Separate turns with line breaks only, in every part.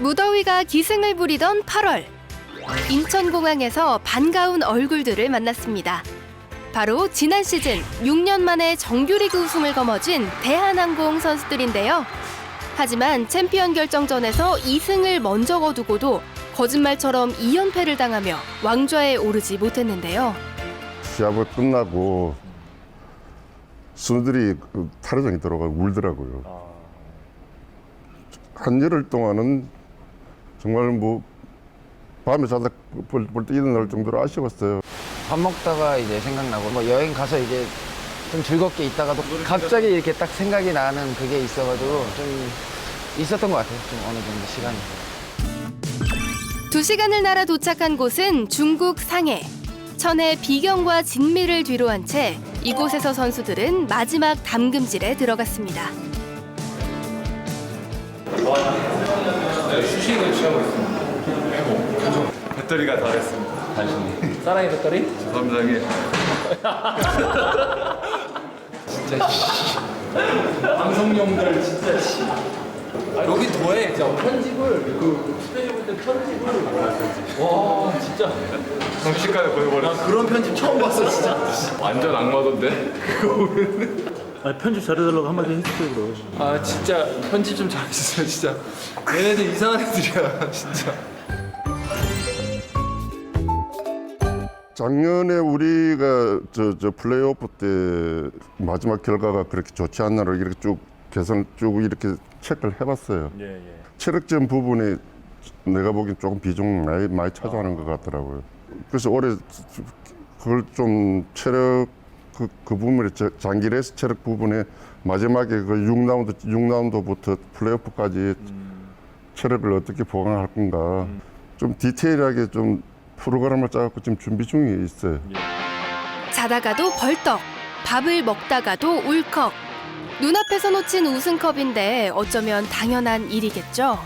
무더위가 기승을 부리던 8월, 인천공항에서 반가운 얼굴들을 만났습니다. 바로 지난 시즌 6년 만에 정규리그 우승을 거머쥔 대한항공 선수들인데요. 하지만 챔피언 결정전에서 2승을 먼저 거두고도 거짓말처럼 2연패를 당하며 왕좌에 오르지 못했는데요.
시합을 끝나고 선수들이 탈의장에 들어가 울더라고요. 한 열흘 동안은 정말 뭐 밤에 자다 벌떡 일어날 정도로 아쉬웠어요.
밥 먹다가 이제 생각나고 뭐 여행 가서 이제 좀 즐겁게 있다가도 갑자기 이렇게 딱 생각이 나는 그게 있어가지고 좀 있었던 것 같아요. 좀 어느 정도 시간이.
2시간을 날아 도착한 곳은 중국 상해. 천의 비경과 진미를 뒤로한 채 이곳에서 선수들은 마지막 담금질에 들어갔습니다.
휴식을 취하고 있습니다. 배터리가 다 됐습니다. 당신이. 사랑의 배터리? 죄송합니다, 형님. 진짜 씨. 방송용들 진짜 씨. 여기 더해. 진짜 편집을 스페셜 볼 때 편집을 와 진짜. 정식까지 보내버렸어. 나 그런 편집 처음 봤어 진짜. 완전 악마던데.
아니, 편집 잘해달라고 한마디 해주세요 그럼.
아 진짜 편집 좀 잘해주세요 진짜. 얘네들 이상한 애들이야 진짜.
작년에 우리가 저 플레이오프 때 마지막 결과가 그렇게 좋지 않나를 이렇게 쭉 개선 쭉 이렇게 체크를 해봤어요.
예.
체력점 부분이 내가 보기엔 조금 비중 많이 차지하는 것 같더라고요. 그래서 올해 그걸 좀 체력 그 부분에 장기 레이스 체력 부분에 마지막에 그 6라운드부터 플레이오프까지 체력을 어떻게 보강할 건가 좀 디테일하게 좀 프로그램을 짜갖고 지금 준비 중에 있어요.
자다가도 벌떡, 밥을 먹다가도 울컥. 눈앞에서 놓친 우승컵인데 어쩌면 당연한 일이겠죠.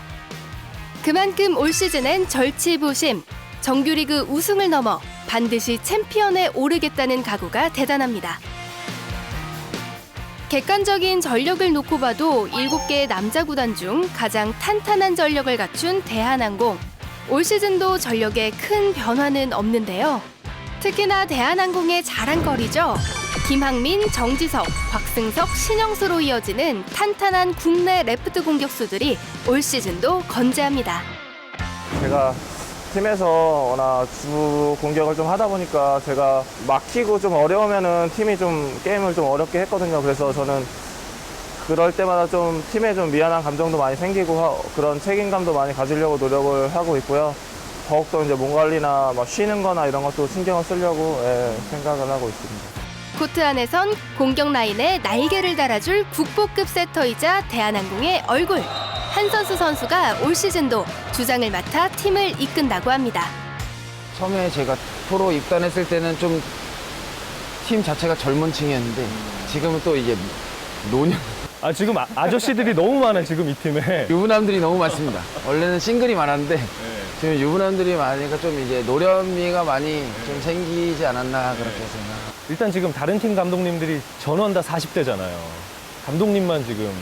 그만큼 올 시즌엔 절치부심, 정규리그 우승을 넘어 반드시 챔피언에 오르겠다는 각오가 대단합니다. 객관적인 전력을 놓고 봐도 7개의 남자 구단 중 가장 탄탄한 전력을 갖춘 대한항공. 올 시즌도 전력에 큰 변화는 없는데요. 특히나 대한항공의 자랑거리죠. 김학민, 정지석, 곽승석, 신영수로 이어지는 탄탄한 국내 레프트 공격수들이 올 시즌도 건재합니다.
제가 팀에서 워낙 주 공격을 좀 하다 보니까 제가 막히고 좀 어려우면은 팀이 좀 게임을 좀 어렵게 했거든요. 그래서 저는 그럴 때마다 좀 팀에 좀 미안한 감정도 많이 생기고 그런 책임감도 많이 가지려고 노력을 하고 있고요. 더욱더 이제 몸 관리나 막 쉬는 거나 이런 것도 신경을 쓰려고 생각을 하고 있습니다.
코트 안에선 공격 라인에 날개를 달아줄 국보급 세터이자 대한항공의 얼굴. 한선수 선수가 올 시즌도 주장을 맡아 팀을 이끈다고 합니다.
처음에 제가 프로 입단했을 때는 좀 팀 자체가 젊은 층이었는데 지금은 또 이제 노년
아 지금 아저씨들이 너무 많아 지금 이 팀에.
유부남들이 너무 많습니다. 원래는 싱글이 많았는데 지금 유부남들이 많으니까 좀 이제 노련미가 많이 좀 생기지 않았나 그렇게 생각.
일단 지금 다른 팀 감독님들이 전원 다 40대잖아요. 감독님만 지금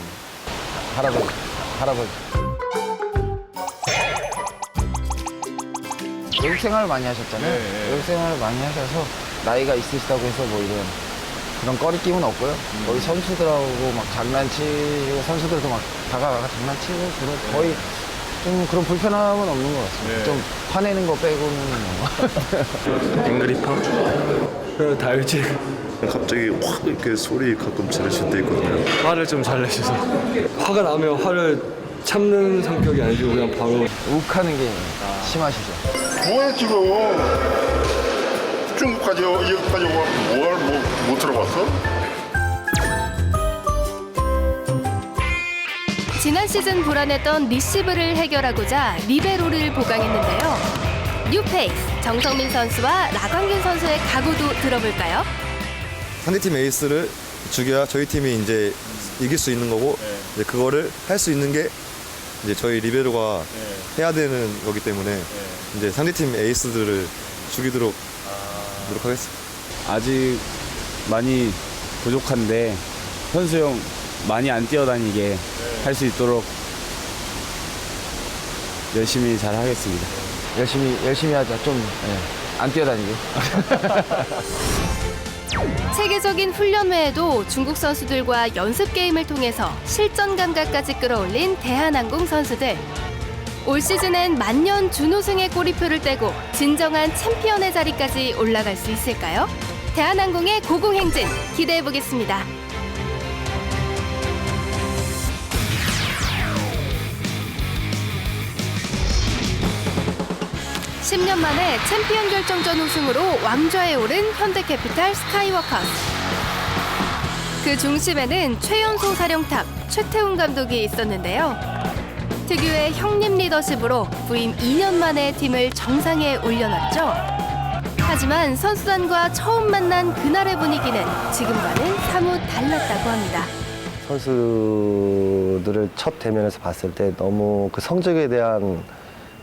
할아버지. 외국 생활을 많이 하셨잖아요. 외국 생활을 많이 하셔서 나이가 있으시다고 해서 뭐 이런 그런 꺼리낌은 없고요. 거의 선수들하고 막 장난치고 선수들도 막 다가가 장난치고 거의 좀 그런 불편함은 없는 것 같습니다. 좀 화내는 거 빼고는
앵그리파? 다 알지? 갑자기 확 이렇게 소리 가끔 지르실 때 있거든요. 화를 좀 잘 내셔서 화가 나면 화를 참는 성격이 아니고 그냥 바로
욱하는 게 심하시죠.
뭐야 지금 중국까지 여기까지 와 못 들어봤어?
지난 시즌 불안했던 리시브를 해결하고자 리베로를 보강했는데요. 뉴페이스 정성민 선수와 라광균 선수의 각오도 들어볼까요?
상대팀 에이스를 죽여야 저희 팀이 이제 이길 수 있는 거고 이제 그거를 할 수 있는 게 이제 저희 리베로가 해야 되는 거기 때문에 이제 상대팀 에이스들을 죽이도록 노력하겠습니다.
아직 많이 부족한데 현수 형 많이 안 뛰어다니게 할 수 있도록 열심히 잘 하겠습니다.
열심히 하자. 좀 안 뛰어다니게.
체계적인 훈련 외에도 중국 선수들과 연습 게임을 통해서 실전 감각까지 끌어올린 대한항공 선수들. 올 시즌엔 만년 준우승의 꼬리표를 떼고 진정한 챔피언의 자리까지 올라갈 수 있을까요? 대한항공의 고공행진 기대해 보겠습니다. 10년 만에 챔피언 결정전 우승으로 왕좌에 오른 현대캐피탈 스카이워커스. 그 중심에는 최연소 사령탑 최태웅 감독이 있었는데요. 특유의 형님 리더십으로 부임 2년 만에 팀을 정상에 올려놨죠. 하지만 선수단과 처음 만난 그날의 분위기는 지금과는 사뭇 달랐다고 합니다.
선수들을 첫 대면에서 봤을 때 너무 그 성적에 대한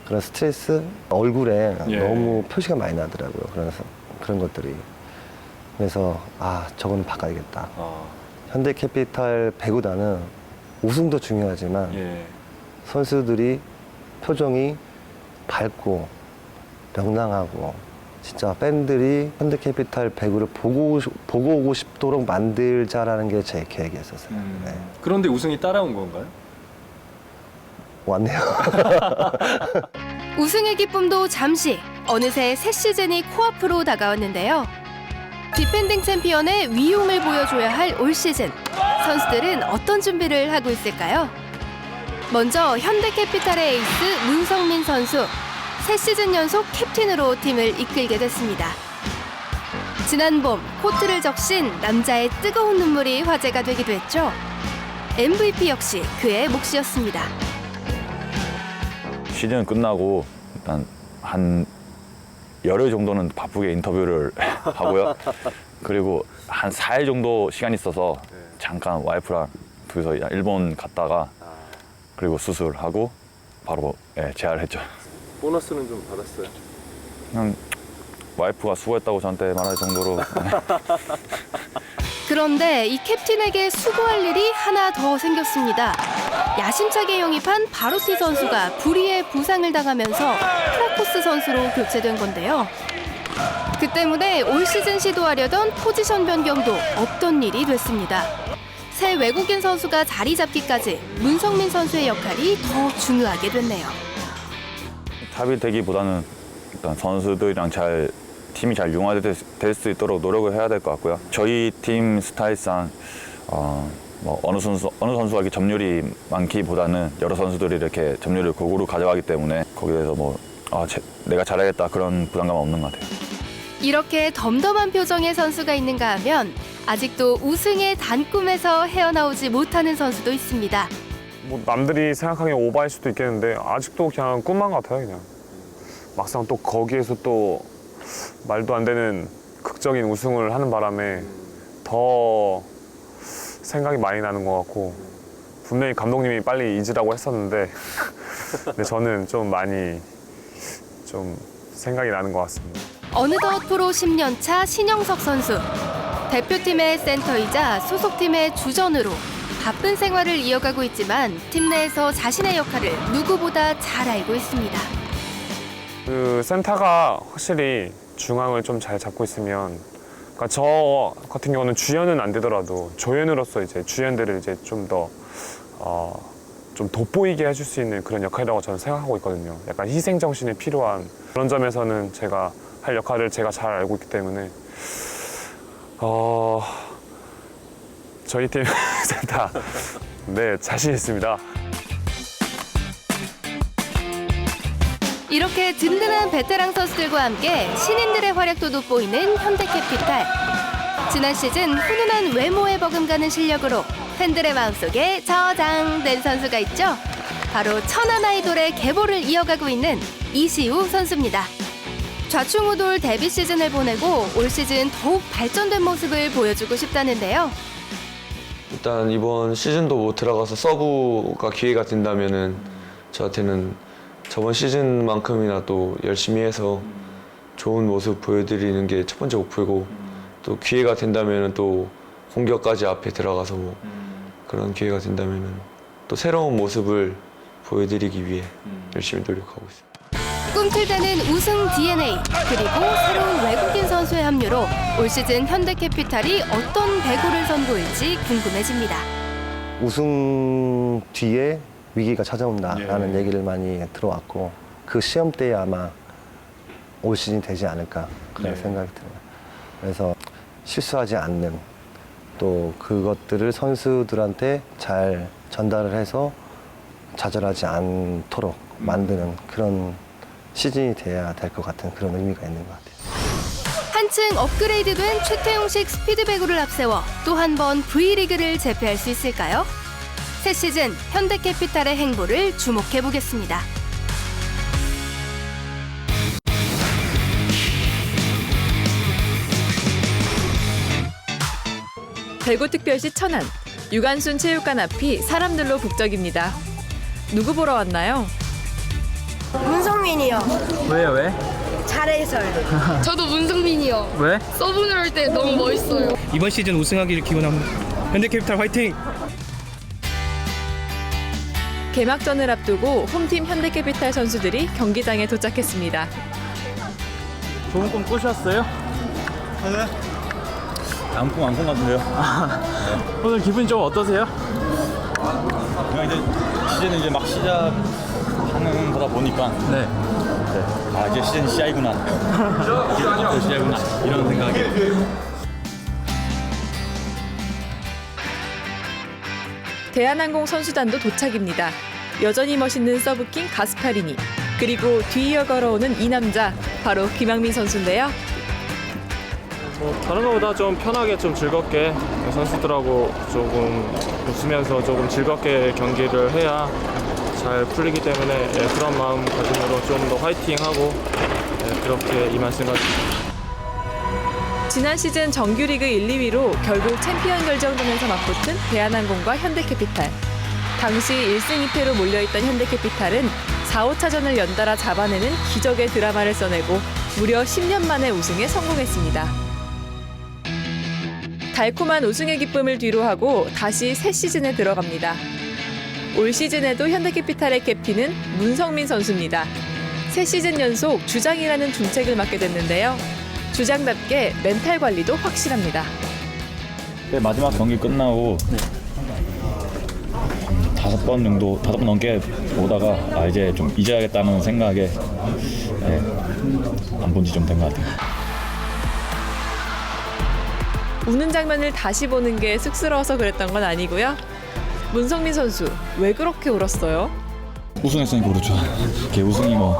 그런 스트레스, 얼굴에 너무 표시가 많이 나더라고요. 그런 것들이. 그래서 저거는 바꿔야겠다. 현대캐피탈 배구단은 우승도 중요하지만 선수들이 표정이 밝고 명랑하고 진짜 팬들이 현대캐피탈 배구를 보고 오고 싶도록 만들자라는 게 제 계획이었었어요. 네.
그런데 우승이 따라온 건가요?
왔네요.
우승의 기쁨도 잠시, 어느새 새 시즌이 코앞으로 다가왔는데요. 디펜딩 챔피언의 위용을 보여줘야 할 올 시즌. 선수들은 어떤 준비를 하고 있을까요? 먼저 현대캐피탈의 에이스 문성민 선수. 새 시즌 연속 캡틴으로 팀을 이끌게 됐습니다. 지난 봄 코트를 적신 남자의 뜨거운 눈물이 화제가 되기도 했죠. MVP 역시 그의 몫이었습니다.
시즌 끝나고 일단 한 열흘 정도는 바쁘게 인터뷰를 하고요. 그리고 한 4일 정도 시간이 있어서 잠깐 와이프랑 둘이서 일본 갔다가 그리고 수술하고 바로 재활을 했죠.
보너스는 좀 받았어요?
그냥 와이프가 수고했다고 저한테 말할 정도로.
그런데 이 캡틴에게 수고할 일이 하나 더 생겼습니다. 야심차게 영입한 바로티 선수가 불의의 부상을 당하면서 프라코스 선수로 교체된 건데요. 그 때문에 올 시즌 시도하려던 포지션 변경도 없던 일이 됐습니다. 새 외국인 선수가 자리 잡기까지 문성민 선수의 역할이 더 중요하게 됐네요.
탑이 되기보다는 일단 선수들이랑 팀이 잘 융화될 수 있도록 노력을 해야 될 것 같고요. 저희 팀 스타일상 뭐 어느 선수가 이렇게 점유율이 많기보다는 여러 선수들이 이렇게 점유율을 골고루 가져가기 때문에 거기에서 내가 잘하겠다 그런 부담감은 없는 것 같아요.
이렇게 덤덤한 표정의 선수가 있는가 하면 아직도 우승의 단꿈에서 헤어나오지 못하는 선수도 있습니다.
뭐 남들이 생각하기엔 오바일 수도 있겠는데 아직도 그냥 꿈만 같아요. 그냥 막상 또 거기에서 또 말도 안 되는 극적인 우승을 하는 바람에 더 생각이 많이 나는 것 같고 분명히 감독님이 빨리 잊으라고 했었는데 근데 저는 좀 많이 생각이 나는 것 같습니다.
어느덧 프로 10년 차 신영석 선수. 대표팀의 센터이자 소속팀의 주전으로 바쁜 생활을 이어가고 있지만 팀 내에서 자신의 역할을 누구보다 잘 알고 있습니다.
그 센터가 확실히 중앙을 좀 잘 잡고 있으면 그러니까 저 같은 경우는 주연은 안 되더라도 조연으로서 이제 주연들을 이제 좀 더 좀 돋보이게 해줄 수 있는 그런 역할이라고 저는 생각하고 있거든요. 약간 희생 정신이 필요한 그런 점에서는 제가 할 역할을 제가 잘 알고 있기 때문에 저희 팀 센터 네 자신 있습니다.
이렇게 든든한 베테랑 선수들과 함께 신인들의 활약도 돋보이는 현대캐피탈. 지난 시즌 훈훈한 외모에 버금가는 실력으로 팬들의 마음속에 저장된 선수가 있죠. 바로 천안 아이돌의 계보를 이어가고 있는 이시우 선수입니다. 좌충우돌 데뷔 시즌을 보내고 올 시즌 더욱 발전된 모습을 보여주고 싶다는데요.
일단 이번 시즌도 못 들어가서 서브가 기회가 된다면은 저한테는 저번 시즌만큼이나 또 열심히 해서 좋은 모습 보여드리는 게 첫 번째 목표고 또 기회가 된다면은 또 공격까지 앞에 들어가서 그런 기회가 된다면은 또 새로운 모습을 보여드리기 위해 열심히 노력하고 있습니다.
꿈틀대는 우승 DNA 그리고 새로운 외국인 선수의 합류로 올 시즌 현대캐피탈이 어떤 배구를 선보일지 궁금해집니다.
우승 뒤에 위기가 찾아온다라는 얘기를 많이 들어왔고 그 시험 때에 아마 올 시즌이 되지 않을까 그런 생각이 들어요. 그래서 실수하지 않는 또 그것들을 선수들한테 잘 전달을 해서 좌절하지 않도록 만드는 그런 시즌이 돼야 될 것 같은 그런 의미가 있는 것 같아요.
한층 업그레이드된 최태용식 스피드 배구를 앞세워 또 한 번 V리그를 제패할 수 있을까요? 새 시즌 현대캐피탈의 행보를 주목해 보겠습니다.
대구특별시 천안 유관순 체육관 앞이 사람들로 북적입니다. 누구 보러 왔나요?
문성민이요.
왜요, 왜?
잘해서요.
저도 문성민이요.
왜?
서브를 할 때 너무 멋있어요.
이번 시즌 우승하기를 기원합니다. 현대캐피탈 화이팅!
개막전을 앞두고 홈팀 현대캐피탈 선수들이 경기장에 도착했습니다.
좋은 꿈 꾸셨어요?
네. 안꿈 안꿈 같은데요.
오늘 기분이 좀 어떠세요?
그냥 이제 시즌은 이제 막 시작하는 거다 보니까
네.
아 이제 시즌 시작이구나. 이제 시작이구나 이런 생각이.
대한항공 선수단도 도착입니다. 여전히 멋있는 서브킹 가스파리니 그리고 뒤이어 걸어오는 이 남자 바로 김학민 선수인데요.
다른 것보다 좀 편하게 좀 즐겁게 선수들하고 조금 웃으면서 조금 즐겁게 경기를 해야 잘 풀리기 때문에 그런 마음가짐으로 좀 더 화이팅하고 그렇게 임할 생각입니다.
지난 시즌 정규리그 1, 2위로 결국 챔피언 결정전에서 맞붙은 대한항공과 현대캐피탈. 당시 1승 2패로 몰려있던 현대캐피탈은 4, 5차전을 연달아 잡아내는 기적의 드라마를 써내고 무려 10년 만에 우승에 성공했습니다. 달콤한 우승의 기쁨을 뒤로하고 다시 새 시즌에 들어갑니다. 올 시즌에도 현대캐피탈의 캡틴은 문성민 선수입니다. 새 시즌 연속 주장이라는 중책을 맡게 됐는데요. 주장답게 멘탈 관리도 확실합니다.
네, 마지막 경기 끝나고 5번 정도, 5번 넘게 오다가 아 이제 좀 잊어야겠다는 생각에 안 본 지 좀 된 것 같아요.
우는 장면을 다시 보는 게 쑥스러워서 그랬던 건 아니고요. 문성민 선수, 왜 그렇게 울었어요?
우승했으니까 그렇죠. 이게 우승이 뭐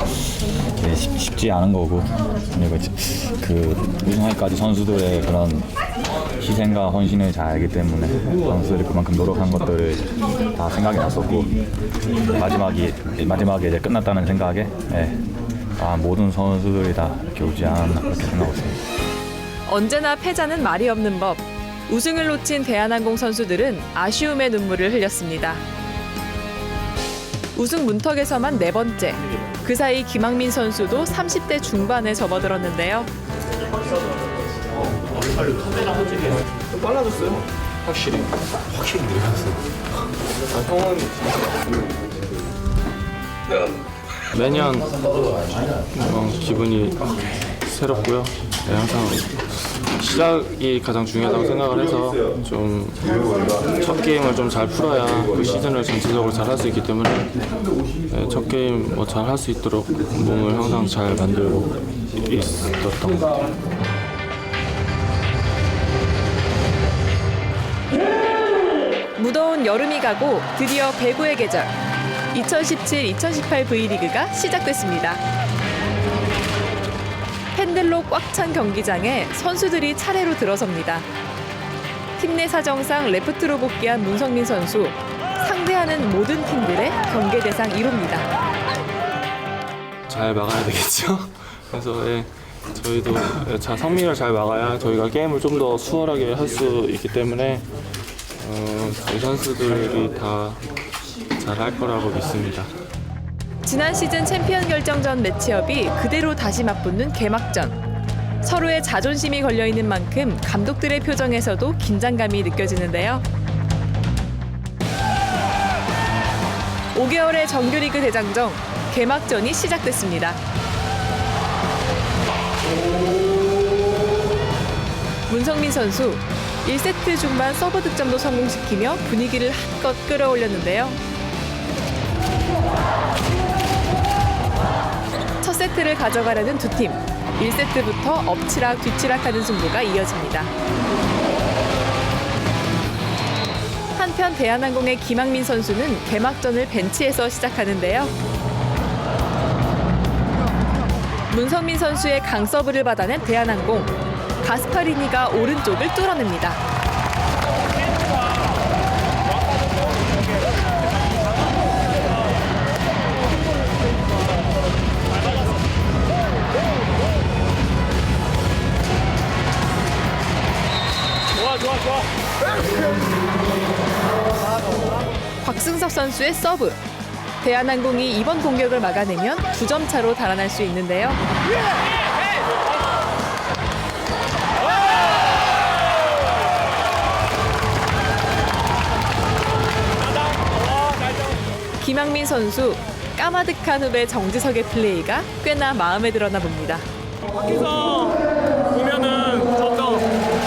쉽지 않은 거고 그리고 그 우승하기까지 선수들의 그런 희생과 헌신을 잘 알기 때문에 선수들이 그만큼 노력한 것들을 다 생각이 났었고 마지막에 이제 끝났다는 생각에 모든 선수들이 다 이렇게 울지 않았나 그렇게 생각하고 있습니다.
언제나 패자는 말이 없는 법. 우승을 놓친 대한항공 선수들은 아쉬움의 눈물을 흘렸습니다. 우승 문턱에서만 4번째. 그 사이 김학민 선수도 30대 중반에 접어들었는데요.
빨라졌어요. 확실히 늘어났어요. 형은 매년 기분이 새롭고요. 항상 시작이 가장 중요하다고 생각을 해서 좀 첫 게임을 좀 잘 풀어야 그 시즌을 전체적으로 잘 할 수 있기 때문에 첫 게임 뭐 잘 할 수 있도록 몸을 항상 잘 만들고 있었던 것 같아요.
무더운 여름이 가고 드디어 배구의 계절. 2017-2018 V리그가 시작됐습니다. 팬들로 꽉 찬 경기장에 선수들이 차례로 들어섭니다. 팀 내 사정상 레프트로 복귀한 문성민 선수. 상대하는 모든 팀들의 경계 대상 1호입니다.
잘 막아야 되겠죠. 그래서 저희도 성민을 잘 막아야 저희가 게임을 좀 더 수월하게 할 수 있기 때문에 저희 선수들이 다 잘할 거라고 믿습니다.
지난 시즌 챔피언 결정전 매치업이 그대로 다시 맞붙는 개막전. 서로의 자존심이 걸려있는 만큼 감독들의 표정에서도 긴장감이 느껴지는데요. 5개월의 정규리그 대장정 개막전이 시작됐습니다. 문성민 선수 1세트 중반 서브 득점도 성공시키며 분위기를 한껏 끌어올렸는데요. 첫 세트를 가져가려는 두 팀. 1세트부터 엎치락 뒤치락하는 승부가 이어집니다. 한편 대한항공의 김학민 선수는 개막전을 벤치에서 시작하는데요. 문성민 선수의 강서브를 받아낸 대한항공. 가스파리니가 오른쪽을 뚫어냅니다. 곽승석 선수의 서브. 대한항공이 이번 공격을 막아내면 2점 차로 달아날 수 있는데요. 김학민 선수, 까마득한 후배 정지석의 플레이가 꽤나 마음에 들었나 봅니다.
밖에서 보면은 좀 더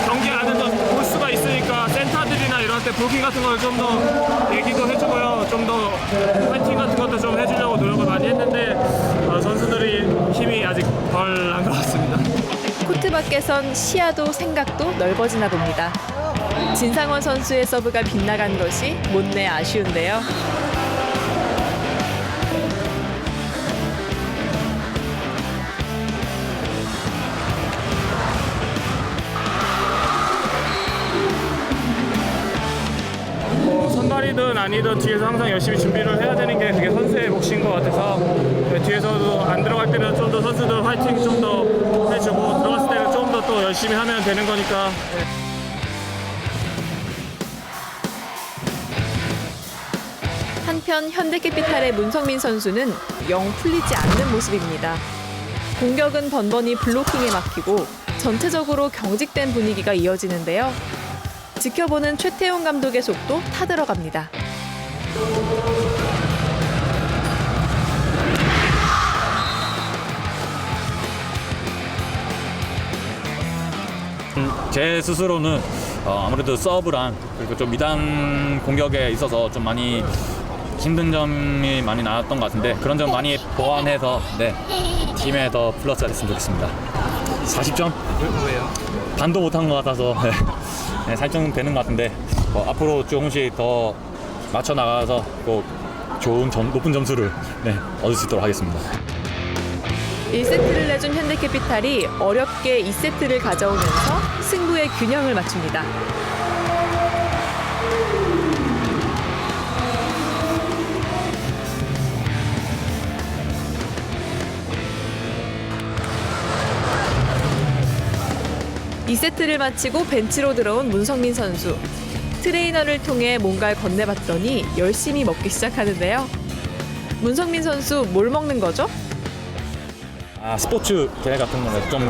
경기 안에서 볼 수가 있으니까 센터들이나 이런 때 브로킹 같은 걸 좀 더 얘기도 해주고요. 좀 더 파이팅 같은 것도 좀 해주려고 노력을 많이 했는데 선수들이 힘이 아직 덜 난 것 같습니다.
코트 밖에선 시야도 생각도 넓어지나 봅니다. 진상원 선수의 서브가 빗나간 것이 못내 아쉬운데요.
선발이든 아니든 뒤에서 항상 열심히 준비를 해야 되는 게 그게 선수의 몫인 것 같아서 뒤에서도 안 들어갈 때는 좀 더 선수들 화이팅 좀 더 해주고 들어갔을 때는 좀 더 또 열심히 하면 되는 거니까.
한편 현대캐피탈의 문성민 선수는 영 풀리지 않는 모습입니다. 공격은 번번이 블로킹에 막히고 전체적으로 경직된 분위기가 이어지는데요. 지켜보는 최태용 감독의 속도 타들어갑니다.
제 스스로는 아무래도 서브랑 그리고 좀 미단 공격에 있어서 좀 많이 힘든 점이 많이 나왔던 것 같은데 그런 점 많이 보완해서 팀에 더 플러스가 됐으면 좋겠습니다. 40점? 왜요? 반도 못한 것 같아서 살짝 되는 것 같은데 앞으로 조금씩 더 맞춰 나가서 꼭 좋은 높은 점수를 얻을 수 있도록 하겠습니다.
1세트를 내준 현대캐피탈이 어렵게 2세트를 가져오면서 승부의 균형을 맞춥니다. 이 세트를 마치고 벤치로 들어온 문성민 선수. 트레이너를 통해 뭔가를 건네봤더니 열심히 먹기 시작하는데요. 문성민 선수 뭘 먹는 거죠?
스포츠 대 같은 거는 좀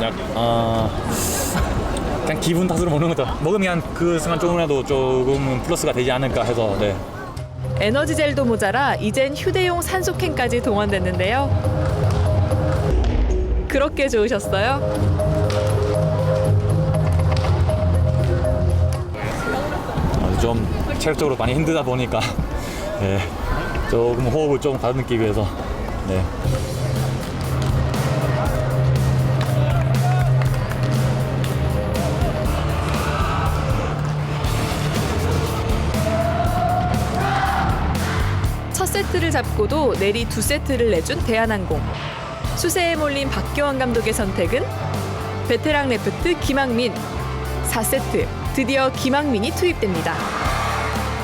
그냥 기분 탓으로 먹는 거죠. 먹으면 그 순간 조금이라도 조금은 플러스가 되지 않을까 해서.
에너지 젤도 모자라 이젠 휴대용 산소캔까지 동원됐는데요. 그렇게 좋으셨어요?
좀 체력적으로 많이 힘들다 보니까 조금 호흡을 좀 가다듬기 위해서
첫 세트를 잡고도 내리 2세트를 내준 대한항공. 수세에 몰린 박교환 감독의 선택은 베테랑 레프트 김학민. 4세트 드디어 김학민이 투입됩니다.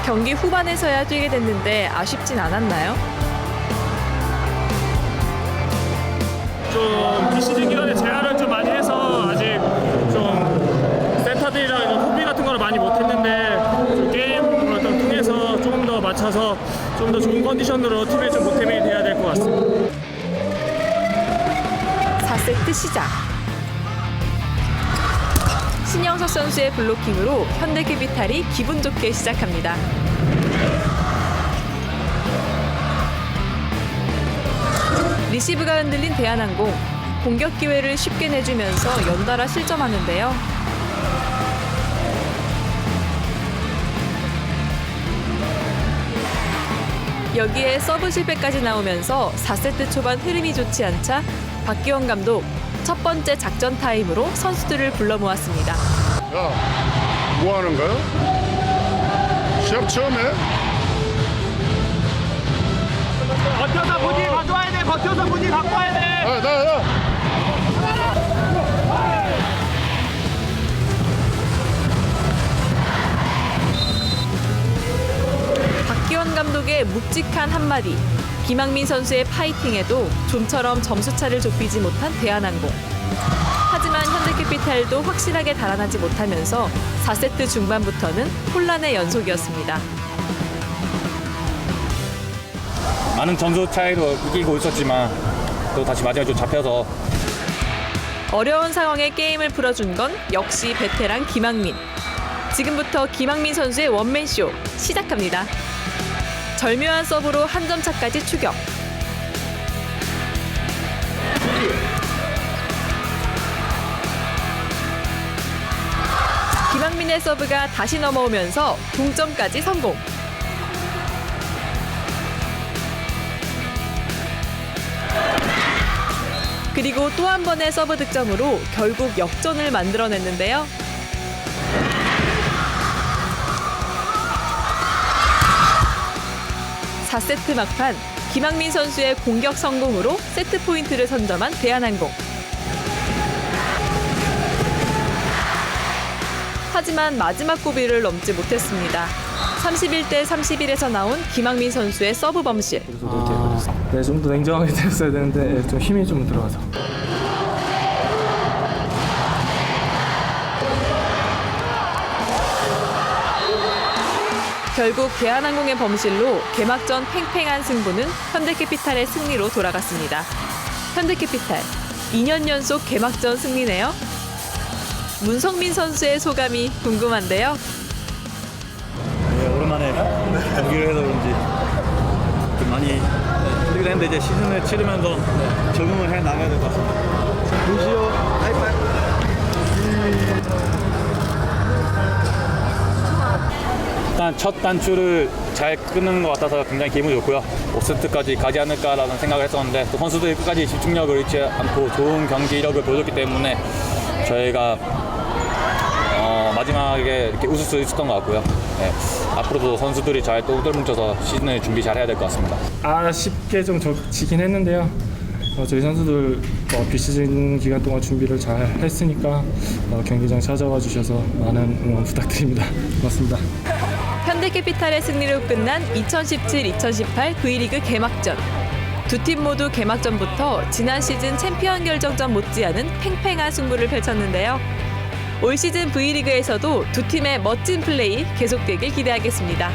경기 후반에서야 뛰게 됐는데 아쉽진 않았나요?
좀 비시즌 기간에 제한을 좀 많이 해서 아직 좀 센터들이랑 코비 같은 걸 많이 못했는데 게임을 통해서 조금 더 맞춰서 좀 더 좋은 컨디션으로 팀에 좀 보탬이 돼야 될 것 같습니다.
4세트 시작. 신영석 선수의 블로킹으로 현대캐피탈이 기분 좋게 시작합니다. 리시브가 흔들린 대한항공. 공격 기회를 쉽게 내주면서 연달아 실점하는데요. 여기에 서브 실패까지 나오면서 4세트 초반 흐름이 좋지 않자 박기원 감독 첫 번째 작전 타임으로 선수들을 불러 모았습니다.
야, 뭐 하는 거야? 시합 처음 해?
버텨서 분위기 가져와야 돼. 버텨서 분위기 갖고 와야 돼.
야.
박기원 감독의 묵직한 한마디, 김학민 선수의 파이팅에도 좀처럼 점수차를 좁히지 못한 대한항공. 하지만 현대캐피탈도 확실하게 달아나지 못하면서 4세트 중반부터는 혼란의 연속이었습니다.
많은 점수 차이로 이기고 있었지만 또 다시 마지막에 좀 잡혀서
어려운 상황에 게임을 풀어준 건 역시 베테랑 김학민. 지금부터 김학민 선수의 원맨쇼 시작합니다. 절묘한 서브로 한 점 차까지 추격. 김학민의 서브가 다시 넘어오면서 동점까지 성공. 그리고 또 한 번의 서브 득점으로 결국 역전을 만들어냈는데요. (4세트) 막판 김학민 선수의 공격 성공으로 세트 포인트를 선점한 대한항공. 하지만 마지막 고비를 넘지 못했습니다. 31대 31에서 나온 김학민 선수의 서브 범실.
네, 좀 더 냉정하게 됐어야 되는데 좀 힘이 좀 들어가서.
결국 대한항공의 범실로 개막전 팽팽한 승부는 현대캐피탈의 승리로 돌아갔습니다. 현대캐피탈 2년 연속 개막전 승리네요. 문성민 선수의 소감이 궁금한데요.
네, 오랜만에 경기를 해서 그런지 좀 많이 힘들긴 했는데 이제 시즌을 치르면서 적응을 해 나가야 될 것 같습니다. 보시오, 하이파이브.
일단 첫 단추를 잘 끄는 것 같아서 굉장히 기분이 좋고요. 5세트까지 가지 않을까라는 생각을 했었는데 또 선수들이 끝까지 집중력을 잃지 않고 좋은 경기 이력을 보여줬기 때문에 저희가 마지막에 이렇게 웃을 수 있었던 것 같고요. 네, 앞으로도 선수들이 잘 똘똘 뭉쳐서 시즌을 준비 잘 해야 될 것 같습니다.
아쉽게 좀 지긴 했는데요. 저희 선수들 비시즌 기간 동안 준비를 잘 했으니까 경기장 찾아와 주셔서 많은 응원 부탁드립니다. 고맙습니다.
현대캐피탈의 승리로 끝난 2017-2018 V리그 개막전. 두 팀 모두 개막전부터 지난 시즌 챔피언 결정전 못지않은 팽팽한 승부를 펼쳤는데요. 올 시즌 V리그에서도 두 팀의 멋진 플레이 계속되길 기대하겠습니다.